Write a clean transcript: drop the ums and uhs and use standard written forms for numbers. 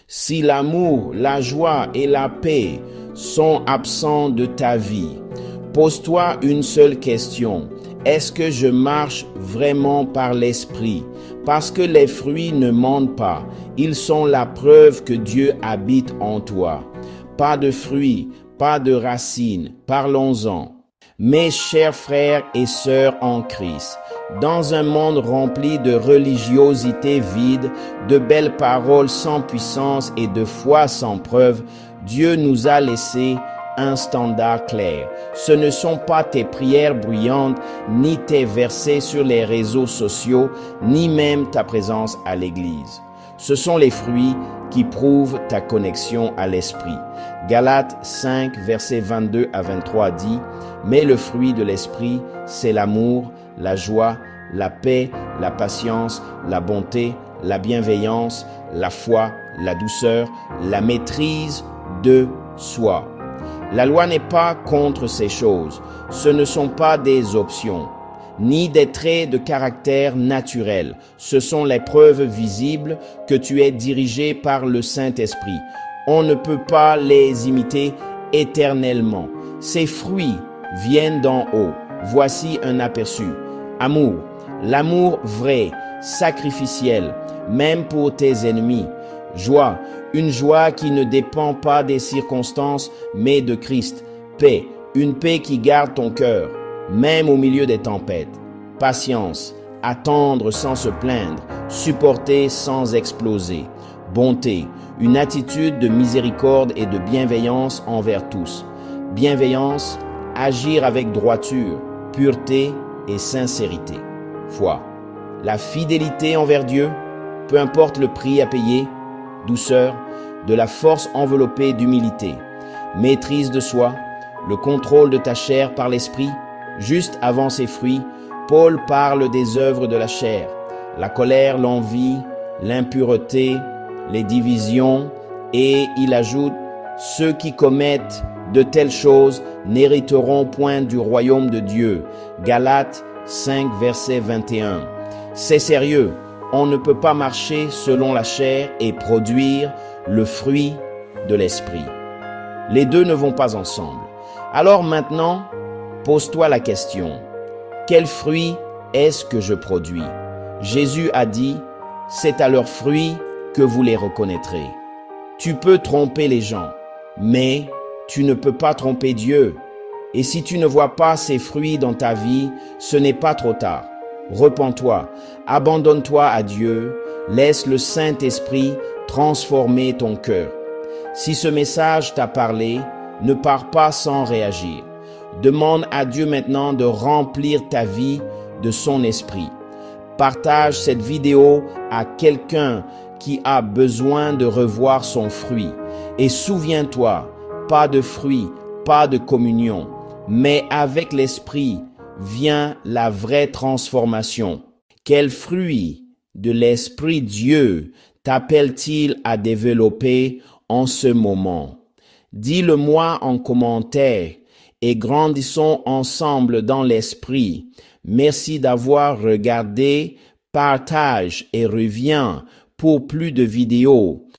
Si l'amour, la joie et la paix sont absents de ta vie, pose-toi une seule question. Est-ce que je marche vraiment par l'esprit? Parce que les fruits ne mentent pas. Ils sont la preuve que Dieu habite en toi. Pas de fruits, pas de racines. Parlons-en. Mes chers frères et sœurs en Christ, dans un monde rempli de religiosité vide, de belles paroles sans puissance et de foi sans preuve, Dieu nous a laissé un standard clair. Ce ne sont pas tes prières bruyantes, ni tes versets sur les réseaux sociaux, ni même ta présence à l'église. Ce sont les fruits qui prouvent ta connexion à l'esprit. Galates 5, versets 22 à 23 dit « Mais le fruit de l'esprit, c'est l'amour, la joie, la paix, la patience, la bonté, la bienveillance, la foi, la douceur, la maîtrise de soi. » La loi n'est pas contre ces choses. Ce ne sont pas des options, ni des traits de caractère naturels. Ce sont les preuves visibles que tu es dirigé par le Saint-Esprit. On ne peut pas les imiter éternellement. Ces fruits viennent d'en haut. Voici un aperçu. Amour, l'amour vrai, sacrificiel, même pour tes ennemis. Joie, une joie qui ne dépend pas des circonstances, mais de Christ. Paix, une paix qui garde ton cœur, même au milieu des tempêtes. Patience, attendre sans se plaindre, supporter sans exploser. Bonté, une attitude de miséricorde et de bienveillance envers tous. Bienveillance, agir avec droiture, pureté et sincérité. Foi, la fidélité envers Dieu, peu importe le prix à payer. Douceur, de la force enveloppée d'humilité. Maîtrise de soi, le contrôle de ta chair par l'esprit. Juste avant ces fruits, Paul parle des œuvres de la chair, la colère, l'envie, l'impureté, les divisions, et il ajoute « Ceux qui commettent de telles choses n'hériteront point du royaume de Dieu. » Galates 5, verset 21. C'est sérieux, on ne peut pas marcher selon la chair et produire le fruit de l'esprit. Les deux ne vont pas ensemble. Alors maintenant, pose-toi la question, quel fruit est-ce que je produis? Jésus a dit, c'est à leurs fruits que vous les reconnaîtrez. Tu peux tromper les gens, mais tu ne peux pas tromper Dieu. Et si tu ne vois pas ces fruits dans ta vie, ce n'est pas trop tard. Repens-toi, abandonne-toi à Dieu, laisse le Saint-Esprit transformer ton cœur. Si ce message t'a parlé, ne pars pas sans réagir. Demande à Dieu maintenant de remplir ta vie de son esprit. Partage cette vidéo à quelqu'un qui a besoin de revoir son fruit. Et souviens-toi, pas de fruit, pas de communion, mais avec l'esprit vient la vraie transformation. Quel fruit de l'Esprit Dieu t'appelle-t-il à développer en ce moment? Dis-le-moi en commentaire et grandissons ensemble dans l'Esprit. Merci d'avoir regardé, partage et reviens pour plus de vidéos.